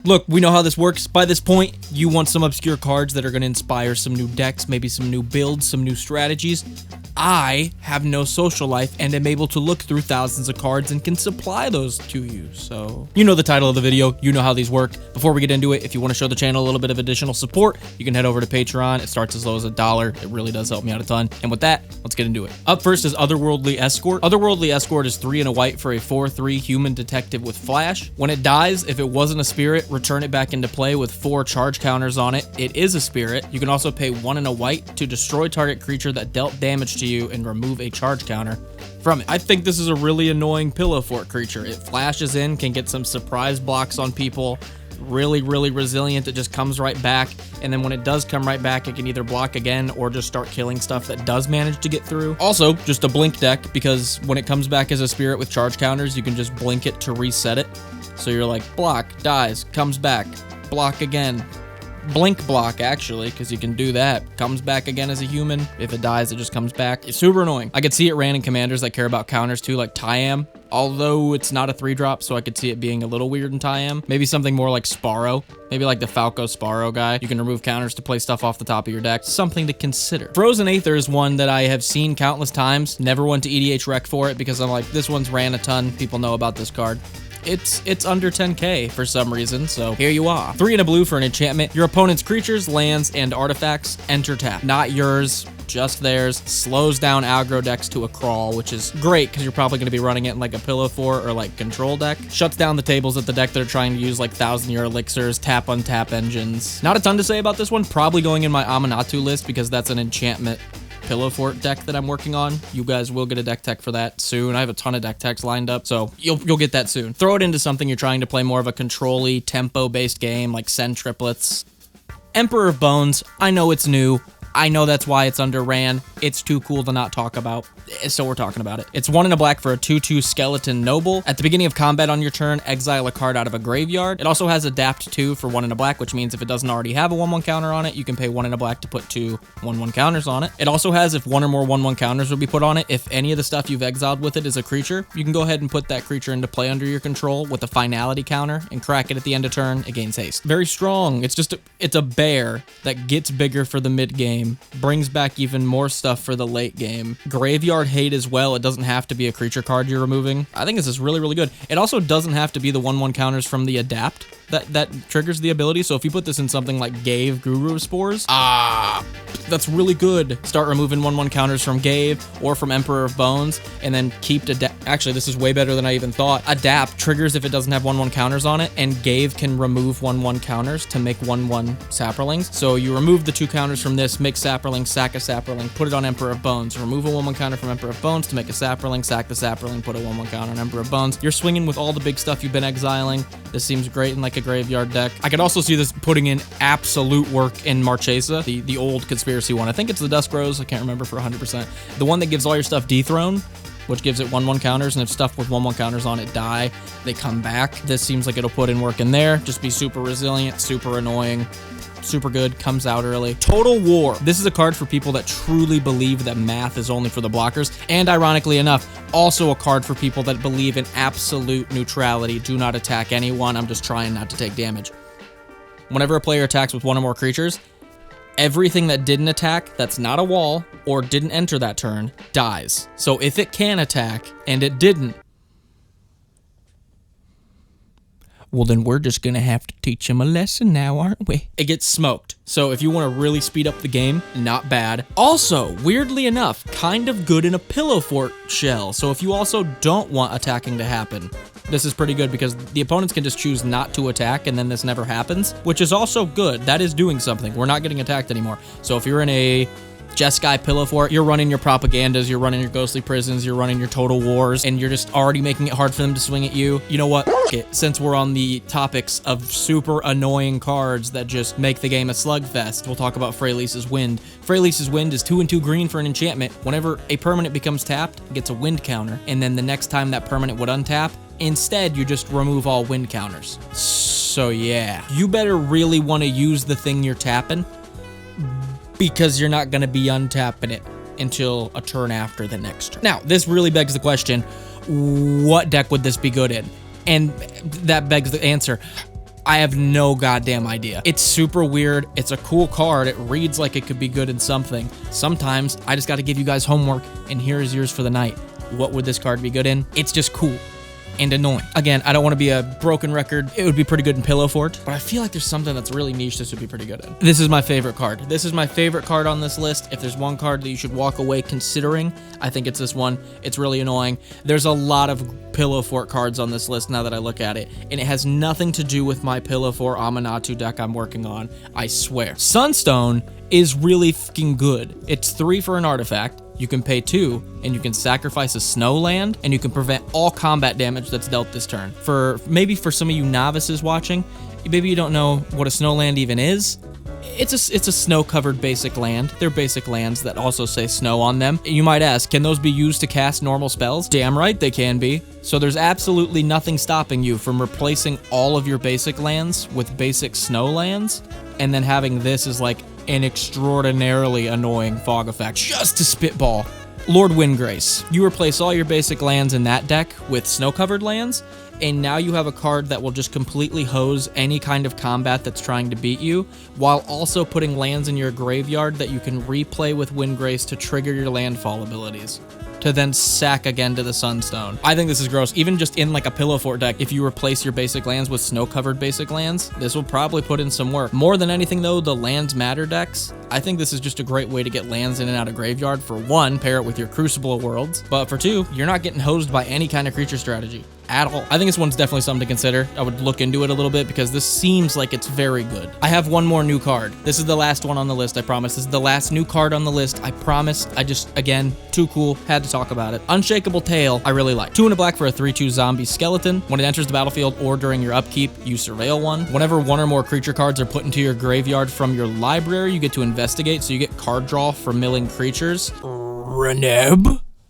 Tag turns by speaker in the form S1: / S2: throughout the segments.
S1: Look, we know how this works. By this point, you want some obscure cards that are going to inspire some new decks, maybe some new builds, some new strategies. I have no social life and am able to look through thousands of cards and can supply those to you. So, you know the title of the video, you know how these work. Before we get into it, if you want to show the channel a little bit of additional support, you can head over to Patreon. It starts as low as $1. It really does help me out a ton. And with that, let's get into it. Up first is Otherworldly Escort. Otherworldly Escort is 3 and a white for a 4/3 human detective with flash. When it dies, if it wasn't a spirit, return it back into play with 4 charge counters on it. It is a spirit. You can also pay 1 and a white to destroy target creature that dealt damage to you and remove a charge counter from it. I think this is a really annoying pillow fort creature. It flashes in, can get some surprise blocks on people. Really resilient. It just comes right back, and then when it does come right back, it can either block again or just start killing stuff that does manage to get through. Also, just a blink deck, because when it comes back as a spirit with charge counters, you can just blink it to reset it. So you're like, block, dies, comes back, block again. Blink block, actually, because you can do that. Comes back again as a human. If it dies, it just comes back. It's super annoying. I could see it ran in commanders that care about counters too, like Tyam. Although it's not a 3-drop, so I could see it being a little weird in Tyam. Maybe something more like Sparrow. Maybe like the Falco Sparrow guy. You can remove counters to play stuff off the top of your deck. Something to consider. Frozen Aether is one that I have seen countless times. Never went to EDH Rec for it because I'm like, this one's ran a ton. People know about this card. It's under 10k for some reason, so here you are. 3 and a blue for an enchantment. Your opponent's creatures, lands, and artifacts enter tap. Not yours, just theirs. Slows down aggro decks to a crawl, which is great because you're probably going to be running it in like a pillow fort or like control deck. Shuts down the tables at the deck that are trying to use like 1,000-year elixirs, tap untap engines. Not a ton to say about this one. Probably going in my Amanatu list because that's an enchantment pillow fort deck that I'm working on. You guys will get a deck tech for that soon. I have a ton of deck techs lined up, so you'll get that soon. Throw it into something you're trying to play more of a control-y, tempo-based game like Send Triplets. Emperor of Bones, I know it's new. I know that's why it's underran. It's too cool to not talk about, so we're talking about it. It's 1 and a black for a 2/2 skeleton noble. At the beginning of combat on your turn, exile a card out of a graveyard. It also has adapt 2 for 1 and a black, which means if it doesn't already have a 1/1 counter on it, you can pay 1 and a black to put 2 1/1 counters on it. It also has if 1 or more 1/1 counters will be put on it. If any of the stuff you've exiled with it is a creature, you can go ahead and put that creature into play under your control with a finality counter and crack it at the end of turn. It gains haste. Very strong. It's just it's a bear that gets bigger for the mid game, brings back even more stuff for the late game. Graveyard hate as well. It doesn't have to be a creature card you're removing. I think this is really good. It also doesn't have to be the 1/1 counters from the adapt that triggers the ability. So if you put this in something like Gave Guru Spores, that's really good. Start removing 1/1 counters from Gave or from Emperor of Bones, and then keep actually, this is way better than I even thought. Adapt triggers if it doesn't have 1/1 counters on it, and Gave can remove 1/1 counters to make 1/1 Saprolings. So you remove the 2 counters from this, make Saproling, sack a Saproling, put it on Emperor of Bones, remove a 1/1 counter from Emperor of Bones to make a Saproling, sack the Saproling, put a 1/1 counter on Emperor of Bones. You're swinging with all the big stuff you've been exiling. This seems great in like a graveyard deck. I could also see this putting in absolute work in Marchesa, the old conspiracy one. I think it's the Dusk Rose. I can't remember for 100%. The one that gives all your stuff dethrone, which gives it 1/1 counters, and if stuff with 1/1 counters on it die, they come back. This seems like it'll put in work in there. Just be super resilient, super annoying. Super good, comes out early. Total War. This is a card for people that truly believe that math is only for the blockers, and ironically enough, also a card for people that believe in absolute neutrality. Do not attack anyone. I'm just trying not to take damage. Whenever a player attacks with 1 or more creatures, everything that didn't attack, that's not a wall, or didn't enter that turn, dies. So if it can attack, and it didn't, well, then we're just gonna have to teach him a lesson now, aren't we? It gets smoked. So if you want to really speed up the game, not bad. Also, weirdly enough, kind of good in a pillow fort shell. So if you also don't want attacking to happen, this is pretty good because the opponents can just choose not to attack and then this never happens, which is also good. That is doing something. We're not getting attacked anymore. So if you're in a Jeskai pillow fort, you're running your propagandas, you're running your ghostly prisons, you're running your total wars, and you're just already making it hard for them to swing at you. You know what? Since we're on the topics of super annoying cards that just make the game a slugfest, we'll talk about Freylise's Wind. Freylise's Wind is 2 and 2 green for an enchantment. Whenever a permanent becomes tapped, it gets a wind counter, and then the next time that permanent would untap, instead you just remove all wind counters. So yeah, you better really want to use the thing you're tapping, because you're not going to be untapping it until a turn after the next turn. Now, this really begs the question, what deck would this be good in? And that begs the answer, I have no goddamn idea. It's super weird. It's a cool card. It reads like it could be good in something. Sometimes I just got to give you guys homework, and here is yours for the night. What would this card be good in? It's just cool and annoying. Again, I don't want to be a broken record. It would be pretty good in Pillow Fort, but I feel like there's something that's really niche this would be pretty good in. This is my favorite card. This is my favorite card on this list. If there's one card that you should walk away considering, I think it's this one. It's really annoying. There's a lot of Pillow Fort cards on this list now that I look at it, and it has nothing to do with my Pillow Fort Amanatu deck I'm working on, I swear. Sunstone is really fucking good. It's 3 for an artifact. You can pay 2, and you can sacrifice a snow land, and you can prevent all combat damage that's dealt this turn. Maybe for some of you novices watching, maybe you don't know what a snow land even is. It's a snow-covered basic land. They're basic lands that also say snow on them. You might ask, can those be used to cast normal spells? Damn right they can be. So there's absolutely nothing stopping you from replacing all of your basic lands with basic snow lands, and then having this as like an extraordinarily annoying fog effect just to spitball. Lord Windgrace. You replace all your basic lands in that deck with snow-covered lands, and now you have a card that will just completely hose any kind of combat that's trying to beat you, while also putting lands in your graveyard that you can replay with Windgrace to trigger your landfall abilities, to then sack again to the Sunstone. I think this is gross. Even just in like a Pillow Fort deck, if you replace your basic lands with snow-covered basic lands, this will probably put in some work. More than anything though, the lands matter decks, I think this is just a great way to get lands in and out of graveyard. For 1, pair it with your Crucible of Worlds, but for 2, you're not getting hosed by any kind of creature strategy at all. I think this one's definitely something to consider. I would look into it a little bit because this seems like it's very good. I have one more new card. This is the last one on the list, I promise. This is the last new card on the list, I promise. Again, too cool, had to talk about it. Unshakable Tail, I really like. 2 and a black for a 3/2 zombie skeleton. When it enters the battlefield or during your upkeep, you surveil one. Whenever 1 or more creature cards are put into your graveyard from your library, you get to investigate, so you get card draw for milling creatures.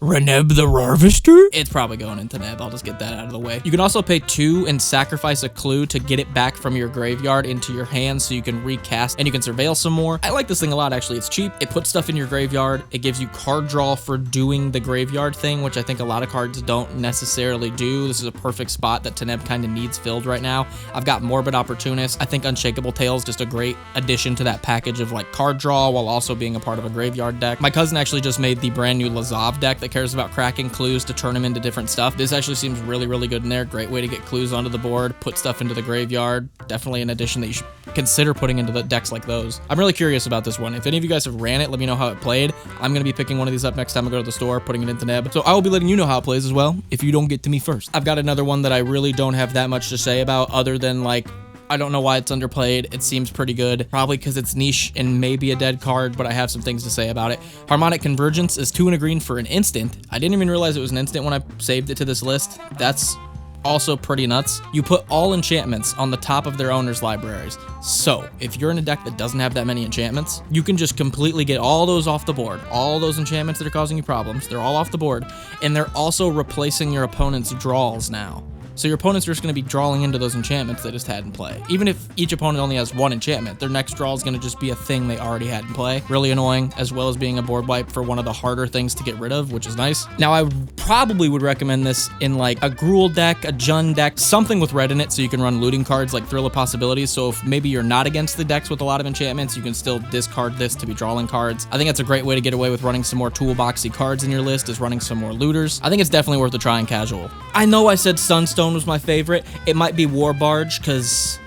S1: Reneb the Harvester? It's probably going into Neb. I'll just get that out of the way. You can also pay 2 and sacrifice a clue to get it back from your graveyard into your hand so you can recast and you can surveil some more. I like this thing a lot, actually. It's cheap. It puts stuff in your graveyard. It gives you card draw for doing the graveyard thing, which I think a lot of cards don't necessarily do. This is a perfect spot that Teneb kind of needs filled right now. I've got Morbid Opportunist. I think Unshakable Tail is just a great addition to that package of like card draw while also being a part of a graveyard deck. My cousin actually just made the brand new Lazav deck that cares about cracking clues to turn them into different stuff. This actually seems really, really good in there. Great way to get clues onto the board, put stuff into the graveyard. Definitely an addition that you should consider putting into the decks like those. I'm really curious about this one. If any of you guys have ran it, let me know how it played. I'm going to be picking one of these up next time I go to the store, putting it into Neb. So I will be letting you know how it plays as well, if you don't get to me first. I've got another one that I really don't have that much to say about other than like, I don't know why it's underplayed. It seems pretty good. Probably because it's niche and maybe a dead card, but I have some things to say about it. Harmonic Convergence is 2 and a green for an instant. I didn't even realize it was an instant when I saved it to this list. That's also pretty nuts. You put all enchantments on the top of their owner's libraries. So if you're in a deck that doesn't have that many enchantments, you can just completely get all those off the board. All those enchantments that are causing you problems, they're all off the board. And they're also replacing your opponent's draws now. So your opponents are just going to be drawing into those enchantments they just had in play. Even if each opponent only has 1 enchantment, their next draw is going to just be a thing they already had in play. Really annoying, as well as being a board wipe for one of the harder things to get rid of, which is nice. Now, I probably would recommend this in like a Gruul deck, a Jund deck, something with red in it so you can run looting cards like Thrill of Possibilities. So if maybe you're not against the decks with a lot of enchantments, you can still discard this to be drawing cards. I think that's a great way to get away with running some more toolboxy cards in your list, is running some more looters. I think it's definitely worth a try in casual. I know I said Sunstone was my favorite. It might be War Barge because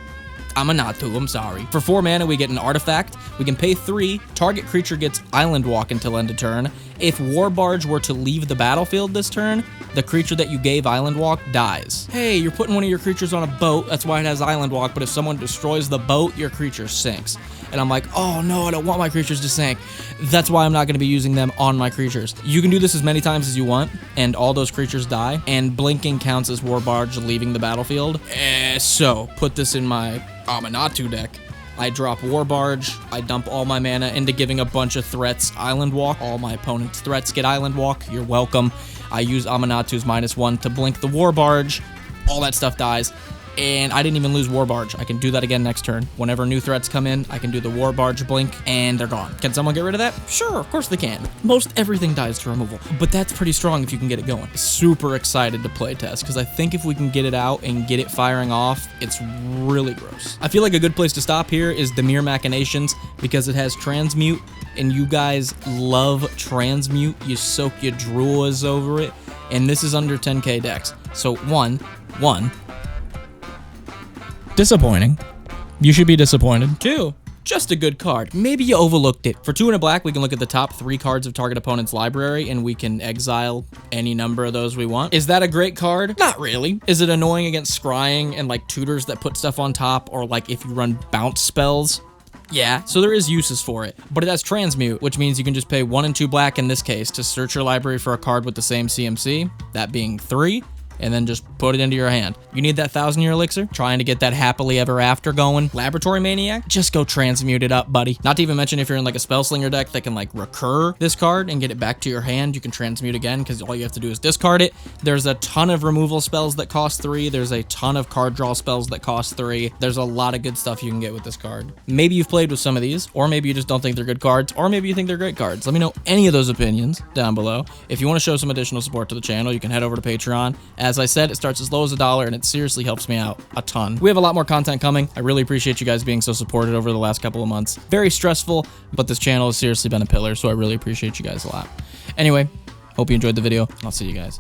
S1: I'm sorry. For 4 mana, we get an artifact. We can pay 3. Target creature gets Island Walk until end of turn. If War Barge were to leave the battlefield this turn, the creature that you gave Island Walk dies. Hey, you're putting one of your creatures on a boat. That's why it has Island Walk. But if someone destroys the boat, your creature sinks. And I'm like, oh no, I don't want my creatures to sink. That's why I'm not going to be using them on my creatures. You can do this as many times as you want, and all those creatures die, and blinking counts as War Barge leaving the battlefield. So, put this in my Amanatu deck. I drop War Barge, I dump all my mana into giving a bunch of threats Island Walk. All my opponent's threats get Island Walk. You're welcome. I use Amanatu's -1 to blink the War Barge. All that stuff dies. and I didn't even lose War Barge. I can do that again next turn. Whenever new threats come in, I can do the War Barge blink, and they're gone. Can someone get rid of that? Sure, of course they can. Most everything dies to removal, but that's pretty strong if you can get it going. Super excited to play test, because I think if we can get it out and get it firing off, it's really gross. I feel like a good place to stop here is the Mere Machinations, because it has Transmute, and you guys love Transmute. You soak your drawers over it, and this is under 10k decks. So one, disappointing. You should be disappointed. 2, just a good card. Maybe you overlooked it. For 2 and a black, we can look at the top 3 cards of target opponent's library, and we can exile any number of those we want. Is that a great card? Not really. Is it annoying against scrying and like tutors that put stuff on top, or like if you run bounce spells? Yeah, so there is uses for it, but it has Transmute, which means you can just pay 1 and 2 black in this case to search your library for a card with the same CMC, that being 3, and then just put it into your hand. You need that 1000-year elixir? Trying to get that happily ever after going? Laboratory Maniac? Just go transmute it up, buddy. Not to even mention if you're in like a Spellslinger deck that can like recur this card and get it back to your hand, you can transmute again because all you have to do is discard it. There's a ton of removal spells that cost 3. There's a ton of card draw spells that cost 3. There's a lot of good stuff you can get with this card. Maybe you've played with some of these, or maybe you just don't think they're good cards, or maybe you think they're great cards. Let me know any of those opinions down below. If you want to show some additional support to the channel, you can head over to Patreon. As I said, it starts as low as $1, and it seriously helps me out a ton. We have a lot more content coming. I really appreciate you guys being so supported over the last couple of months. Very stressful, but this channel has seriously been a pillar, so I really appreciate you guys a lot. Anyway, hope you enjoyed the video. I'll see you guys